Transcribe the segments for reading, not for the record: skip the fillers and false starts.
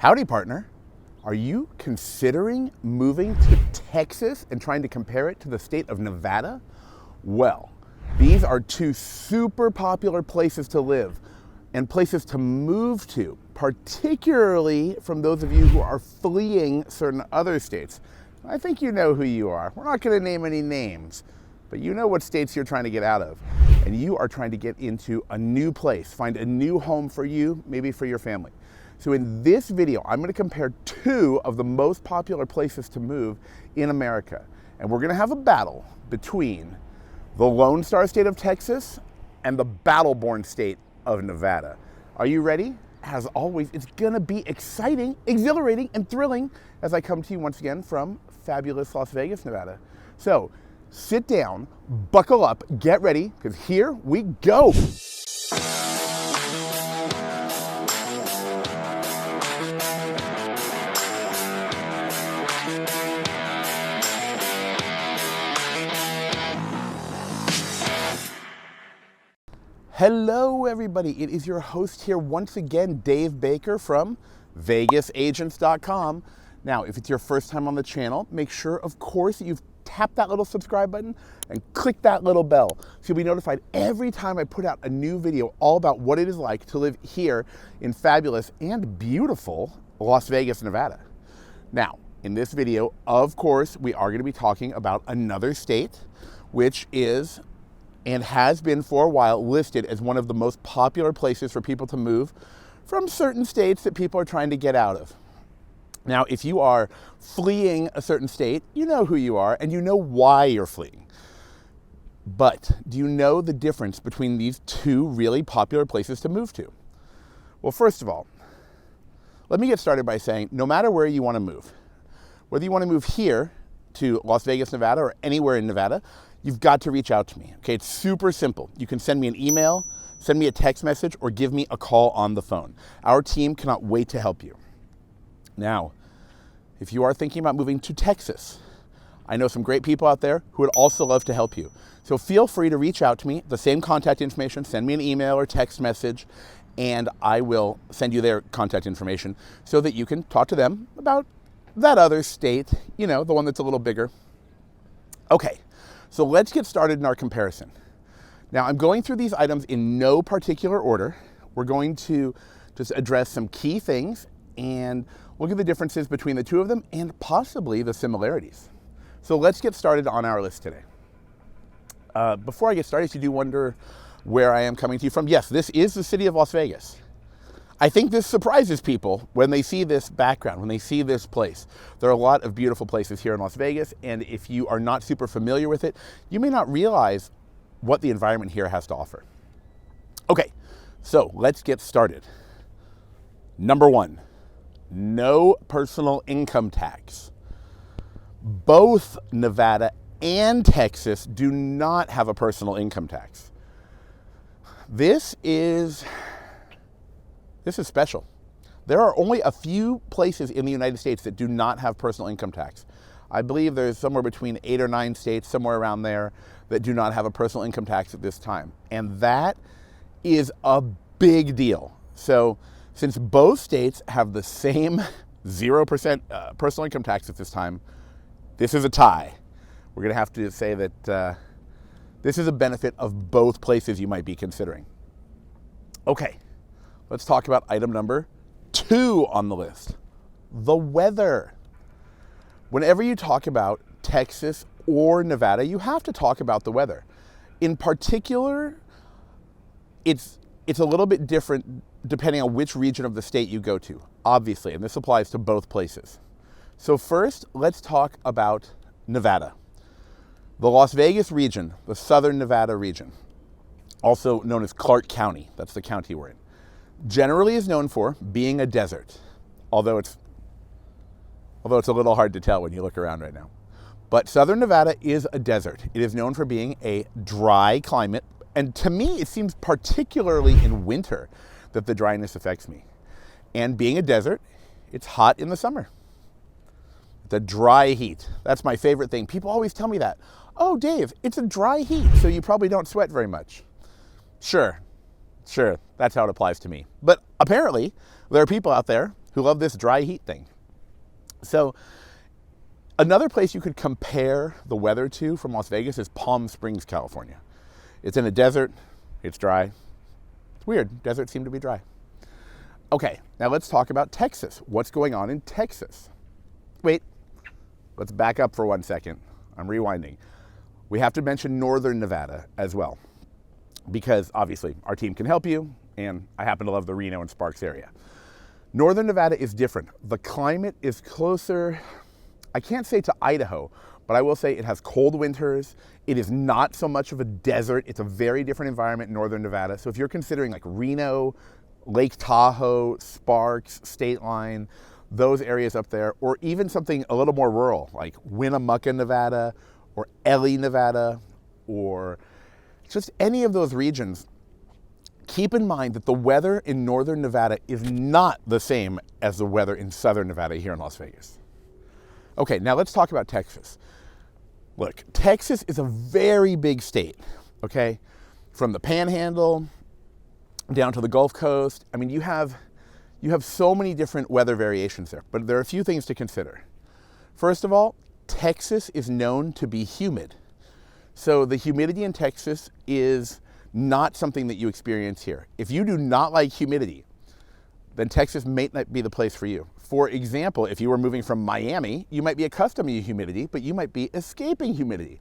Howdy, partner. Are you considering moving to Texas and trying to compare it to the state of Nevada? Well, these are two super popular places to live and places to move to, particularly from those of you who are fleeing certain other states. I think you know who you are. We're not going to name any names, but you know what states you're trying to get out of. And you are trying to get into a new place, find a new home for you, maybe for your family. So in this video, I'm going to compare two of the most popular places to move in America. And we're going to have a battle between the Lone Star state of Texas and the battle-born state of Nevada. Are you ready? As always, it's going to be exciting, exhilarating, and thrilling as I come to you once again from fabulous Las Vegas, Nevada. So sit down, buckle up, get ready, because here we go. Hello everybody, it is your host here once again, Dave Baker from VegasAgents.com. Now, if it's your first time on the channel, make sure, of course, that you've tapped that little subscribe button and click that little bell so you'll be notified every time I put out a new video all about what it is like to live here in fabulous and beautiful Las Vegas, Nevada. Now, in this video, of course, we are going to be talking about another state, which is and has been for a while listed as one of the most popular places for people to move from certain states that people are trying to get out of. Now, if you are fleeing a certain state, you know who you are and you know why you're fleeing. But do you know the difference between these two really popular places to move to? Well, first of all, let me get started by saying no matter where you want to move, whether you want to move here to Las Vegas, Nevada, or anywhere in Nevada, you've got to reach out to me. Okay, it's super simple. You can send me an email, send me a text message, or give me a call on the phone. Our team cannot wait to help you. Now, if you are thinking about moving to Texas, I know some great people out there who would also love to help you. So feel free to reach out to me, the same contact information, send me an email or text message, and I will send you their contact information so that you can talk to them about that other state, you know, the one that's a little bigger. Okay. So let's get started in our comparison. Now, I'm going through these items in no particular order. We're going to just address some key things and look at the differences between the two of them and possibly the similarities. So let's get started on our list today. Before I get started, you do wonder where I am coming to you from. Yes, this is the city of Las Vegas. I think this surprises people when they see this background, when they see this place. There are a lot of beautiful places here in Las Vegas, and if you are not super familiar with it, you may not realize what the environment here has to offer. Okay, so let's get started. Number one, no personal income tax. Both Nevada and Texas do not have a personal income tax. This is special. There are only a few places in the United States that do not have personal income tax. I believe there's somewhere between 8 or 9 states, somewhere around there, that do not have a personal income tax at this time. And that is a big deal. So since both states have the same 0% personal income tax at this time, this is a tie. We're going to have to say that this is a benefit of both places you might be considering. Okay. Let's talk about item number 2 on the list, the weather. Whenever you talk about Texas or Nevada, you have to talk about the weather. In particular, it's a little bit different depending on which region of the state you go to, obviously, and this applies to both places. So first, let's talk about Nevada. The Las Vegas region, the southern Nevada region, also known as Clark County, that's the county we're in, generally is known for being a desert, although it's a little hard to tell when you look around right now. But southern Nevada is a desert. It is known for being a dry climate, and to me, it seems particularly in winter that the dryness affects me. And being a desert, it's hot in the summer. The dry heat. That's my favorite thing. People always tell me that. Oh, Dave, it's a dry heat, so you probably don't sweat very much. Sure, that's how it applies to me. But apparently, there are people out there who love this dry heat thing. So another place you could compare the weather to from Las Vegas is Palm Springs, California. It's in a desert. It's dry. It's weird. Deserts seem to be dry. Okay, now let's talk about Texas. What's going on in Texas? Wait, let's back up for 1 second. I'm rewinding. We have to mention northern Nevada as well, because obviously our team can help you, and I happen to love the Reno and Sparks area. Northern Nevada is different. The climate is closer, I can't say to Idaho, but I will say it has cold winters. It is not so much of a desert. It's a very different environment in northern Nevada. So if you're considering like Reno, Lake Tahoe, Sparks, State Line, those areas up there, or even something a little more rural like Winnemucca, Nevada, or Ely, Nevada, or just any of those regions, keep in mind that the weather in northern Nevada is not the same as the weather in southern Nevada here in Las Vegas. Okay, now let's talk about Texas. Look, Texas is a very big state, okay? From the Panhandle down to the Gulf Coast. I mean, you have so many different weather variations there, but there are a few things to consider. First of all, Texas is known to be humid. So the humidity in Texas is not something that you experience here. If you do not like humidity, then Texas may not be the place for you. For example, if you were moving from Miami, you might be accustomed to humidity, but you might be escaping humidity.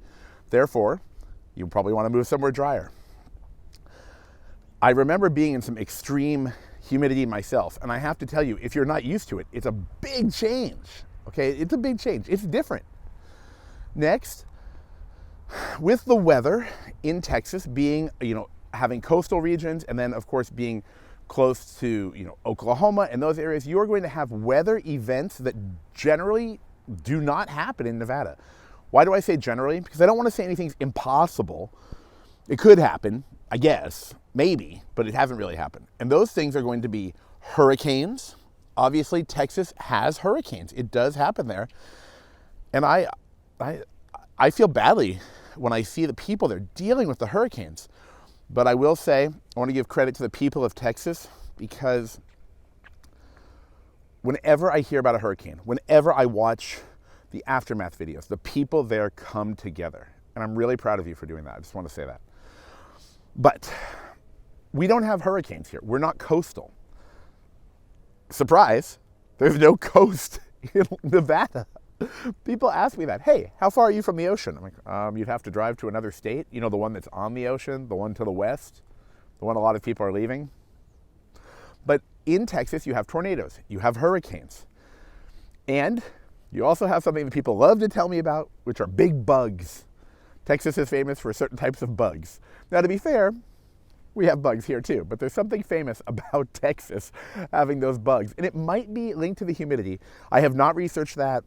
Therefore, you probably want to move somewhere drier. I remember being in some extreme humidity myself, and I have to tell you, if you're not used to it, it's a big change, okay? It's a big change. It's different. Next, with the weather in Texas being, having coastal regions, and then of course being close to, Oklahoma and those areas, you are going to have weather events that generally do not happen in Nevada. Why do I say generally? Because I don't want to say anything's impossible. It could happen, I guess, maybe, but it hasn't really happened. And those things are going to be hurricanes. Obviously, Texas has hurricanes. It does happen there. And I feel badly when I see the people that are dealing with the hurricanes. But I will say, I want to give credit to the people of Texas, because whenever I hear about a hurricane, whenever I watch the aftermath videos, the people there come together. And I'm really proud of you for doing that. I just want to say that. But we don't have hurricanes here. We're not coastal. Surprise, there's no coast in Nevada. People ask me that, hey, how far are you from the ocean? I'm like, you'd have to drive to another state, the one that's on the ocean, the one to the west, the one a lot of people are leaving. But in Texas, you have tornadoes, you have hurricanes, and you also have something that people love to tell me about, which are big bugs. Texas is famous for certain types of bugs. Now, to be fair, we have bugs here too, but there's something famous about Texas having those bugs, and it might be linked to the humidity. I have not researched that,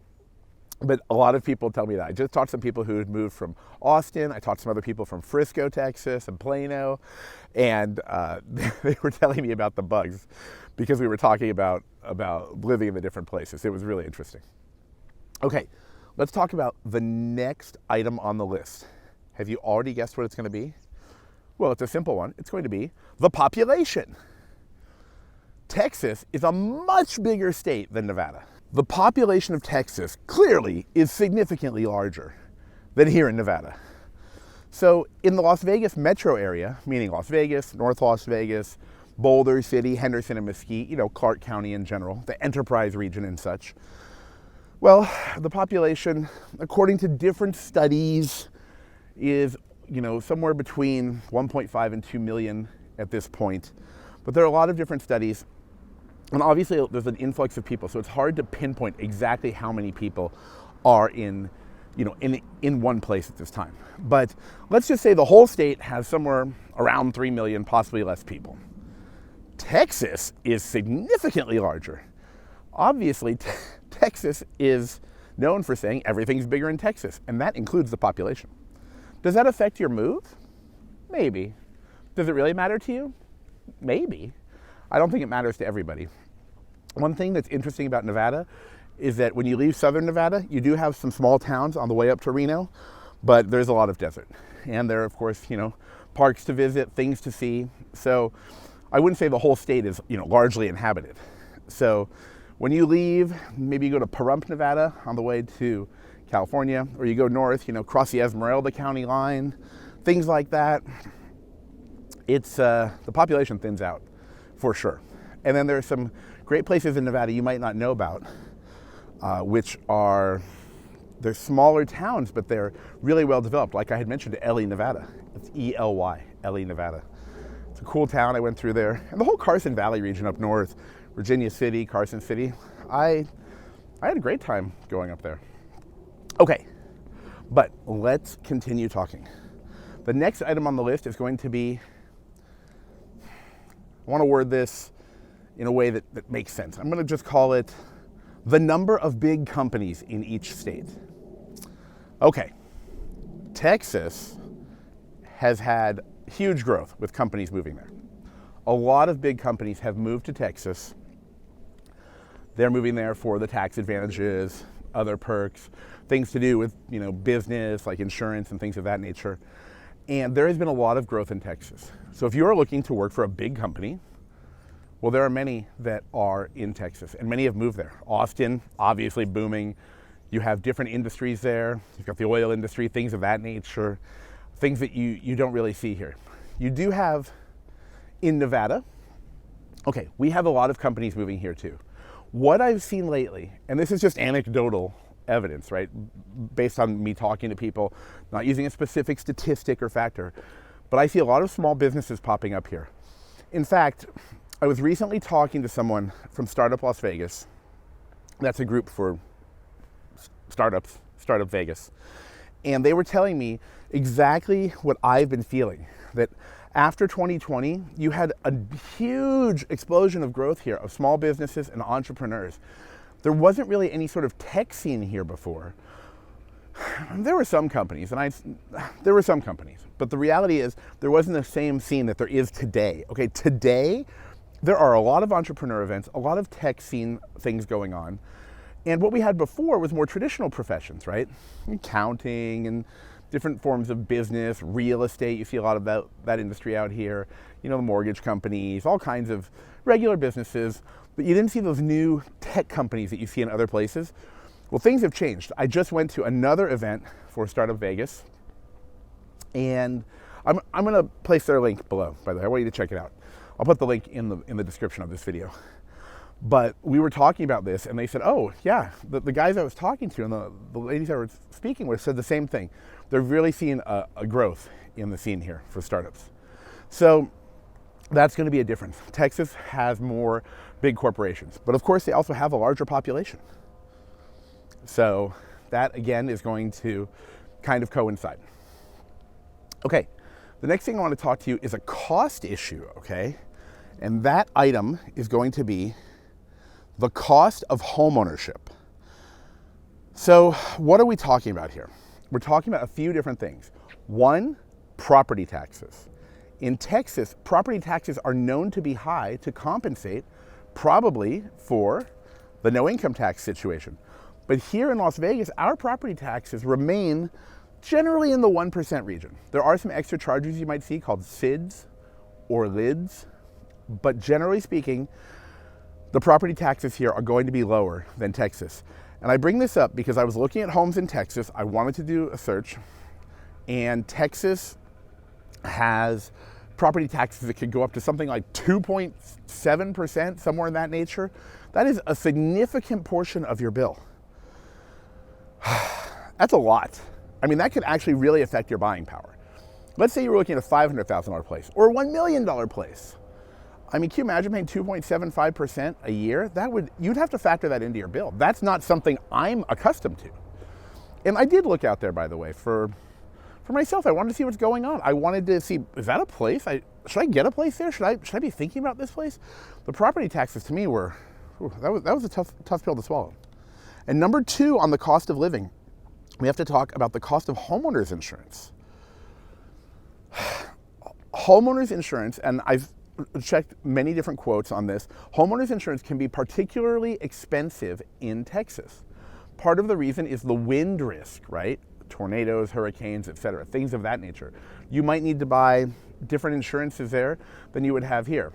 but a lot of people tell me that. I just talked to some people who had moved from Austin. I talked to some other people from Frisco, Texas, and Plano, and they were telling me about the bugs because we were talking about living in the different places. It was really interesting. Okay, let's talk about the next item on the list. Have you already guessed what it's going to be? Well, it's a simple one. It's going to be the population. Texas is a much bigger state than Nevada. The population of Texas clearly is significantly larger than here in Nevada. So in the Las Vegas metro area, meaning Las Vegas, North Las Vegas, Boulder City, Henderson, and Mesquite, Clark County in general, the Enterprise region and such, well, the population, according to different studies, is somewhere between 1.5 and 2 million at this point. But there are a lot of different studies. And obviously there's an influx of people, so it's hard to pinpoint exactly how many people are in one place at this time. But let's just say the whole state has somewhere around 3 million, possibly less people. Texas is significantly larger. Obviously, Texas is known for saying everything's bigger in Texas, and that includes the population. Does that affect your move? Maybe. Does it really matter to you? Maybe. I don't think it matters to everybody. One thing that's interesting about Nevada is that when you leave southern Nevada, you do have some small towns on the way up to Reno, but there's a lot of desert. And there are, of course, parks to visit, things to see. So I wouldn't say the whole state is, largely inhabited. So When you leave, maybe you go to Pahrump, Nevada on the way to California, or you go north, cross the Esmeralda County line, things like that. It's the population thins out for sure. And then there are some great places in Nevada you might not know about, which they're smaller towns, but they're really well developed. Like I had mentioned, Ely, Nevada. It's E-L-Y, Ely, Nevada. It's a cool town. I went through there. And the whole Carson Valley region up north, Virginia City, Carson City, I had a great time going up there. Okay, but let's continue talking. The next item on the list is going to be, I want to word this in a way that makes sense. I'm going to just call it the number of big companies in each state. Okay, Texas has had huge growth with companies moving there. A lot of big companies have moved to Texas. They're moving there for the tax advantages, other perks, things to do with business like insurance and things of that nature. And there has been a lot of growth in Texas. So if you're looking to work for a big company, well, there are many that are in Texas, and many have moved there. Austin, obviously booming. You have different industries there. You've got the oil industry, things of that nature, things that you don't really see here. You do have in Nevada, okay, we have a lot of companies moving here too. What I've seen lately, and this is just anecdotal evidence, right? Based on me talking to people, not using a specific statistic or factor, but I see a lot of small businesses popping up here. In fact, I was recently talking to someone from Startup Las Vegas. That's a group for startups, Startup Vegas. And they were telling me exactly what I've been feeling, that after 2020, you had a huge explosion of growth here of small businesses and entrepreneurs. There wasn't really any sort of tech scene here before. There were some companies, but the reality is there wasn't the same scene that there is today. Okay, today, there are a lot of entrepreneur events, a lot of tech scene things going on. And what we had before was more traditional professions, right? Accounting and different forms of business, real estate. You see a lot of that industry out here. The mortgage companies, all kinds of regular businesses. But you didn't see those new tech companies that you see in other places. Well, things have changed. I just went to another event for Startup Vegas. And I'm going to place their link below, by the way. I want you to check it out. I'll put the link in the description of this video. But we were talking about this, and they said, oh, yeah, the guys I was talking to and the ladies I was speaking with said the same thing. They're really seeing a growth in the scene here for startups. So that's going to be a difference. Texas has more big corporations, but of course they also have a larger population. So that, again, is going to kind of coincide. Okay, the next thing I want to talk to you is a cost issue, okay? And that item is going to be the cost of homeownership. So what are we talking about here? We're talking about a few different things. One, property taxes. In Texas, property taxes are known to be high to compensate probably for the no income tax situation. But here in Las Vegas, our property taxes remain generally in the 1% region. There are some extra charges you might see called SIDS or LIDS, but generally speaking, the property taxes here are going to be lower than Texas. And I bring this up because I was looking at homes in Texas. I wanted to do a search, and Texas has property taxes that could go up to something like 2.7%, somewhere in that nature. That is a significant portion of your bill. That's a lot. I mean, that could actually really affect your buying power. Let's say you were looking at a $500,000 place or a $1 million place. I mean, can you imagine paying 2.75% a year? You'd have to factor that into your bill. That's not something I'm accustomed to. And I did look out there, by the way, for myself. I wanted to see what's going on. I wanted to see, is that a place? Should I get a place there? Should I be thinking about this place? The property taxes to me were, that was a tough pill to swallow. And number two on the cost of living, we have to talk about the cost of homeowners insurance. Homeowners insurance, and I've checked many different quotes on this, homeowners insurance can be particularly expensive in Texas. Part of the reason is the wind risk, right? Tornadoes, hurricanes, etc., things of that nature. You might need to buy different insurances there than you would have here.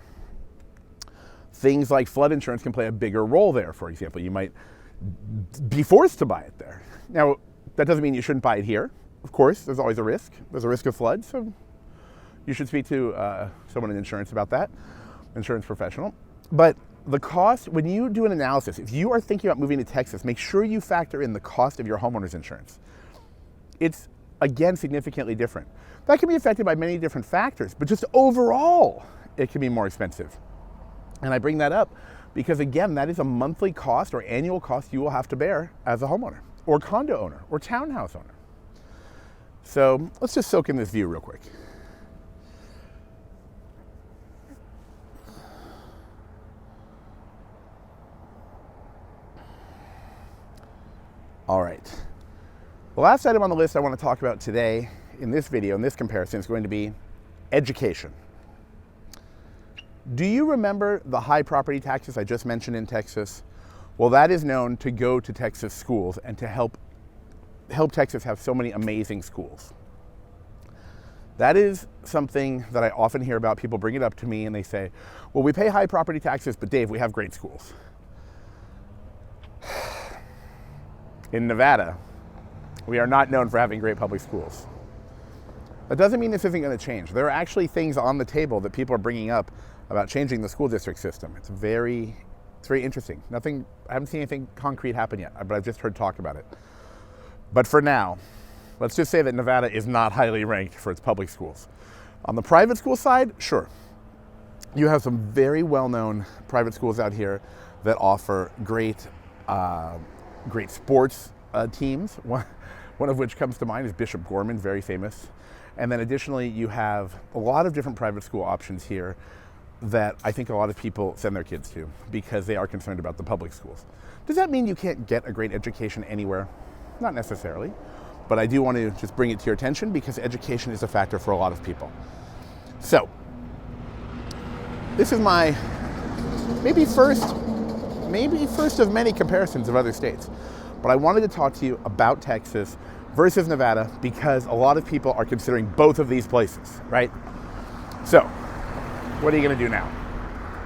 Things like flood insurance can play a bigger role there. For example, you might be forced to buy it there. Now, that doesn't mean you shouldn't buy it here. Of course, there's always a risk. There's a risk of flood, so you should speak to someone in insurance about that, insurance professional. But the cost, when you do an analysis, if you are thinking about moving to Texas, make sure you factor in the cost of your homeowner's insurance. It's, again, significantly different. That can be affected by many different factors, but just overall, it can be more expensive. And I bring that up because, again, that is a monthly cost or annual cost you will have to bear as a homeowner or condo owner or townhouse owner. So let's just soak in this view real quick. All right. The last item on the list I want to talk about today in this video, in this comparison, is going to be education. Do you remember the high property taxes I just mentioned in Texas? Well, that is known to go to Texas schools and to help Texas have so many amazing schools. That is something that I often hear about. People bring it up to me and they say, well, we pay high property taxes, but Dave, we have great schools. In Nevada, we are not known for having great public schools. That doesn't mean this isn't going to change. There are actually things on the table that people are bringing up about changing the school district system. It's very interesting. I haven't seen anything concrete happen yet, but I've just heard talk about it. But for now, let's just say that Nevada is not highly ranked for its public schools. On the private school side, sure. You have some very well-known private schools out here that offer great sports teams. One of which comes to mind is Bishop Gorman, very famous. And then additionally, you have a lot of different private school options here that I think a lot of people send their kids to because they are concerned about the public schools. Does that mean you can't get a great education anywhere? Not necessarily, but I do want to just bring it to your attention because education is a factor for a lot of people. So, this is my maybe first of many comparisons of other states. But I wanted to talk to you about Texas versus Nevada because a lot of people are considering both of these places, right? So, what are you going to do now?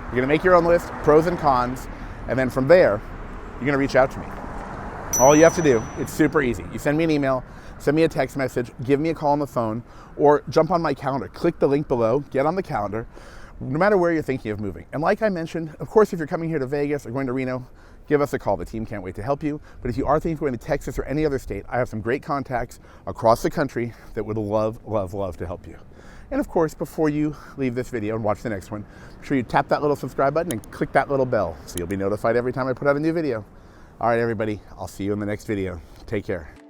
You're going to make your own list, pros and cons, and then from there, you're going to reach out to me. All you have to do, it's super easy. You send me an email, send me a text message, give me a call on the phone, or jump on my calendar. Click the link below, get on the calendar, no matter where you're thinking of moving. And like I mentioned, of course, if you're coming here to Vegas or going to Reno, give us a call. The team can't wait to help you. But if you are thinking of going to Texas or any other state, I have some great contacts across the country that would love to help you. And of course, before you leave this video and watch the next one, make sure you tap that little subscribe button and click that little bell so you'll be notified every time I put out a new video. All right, everybody, I'll see you in the next video. Take care.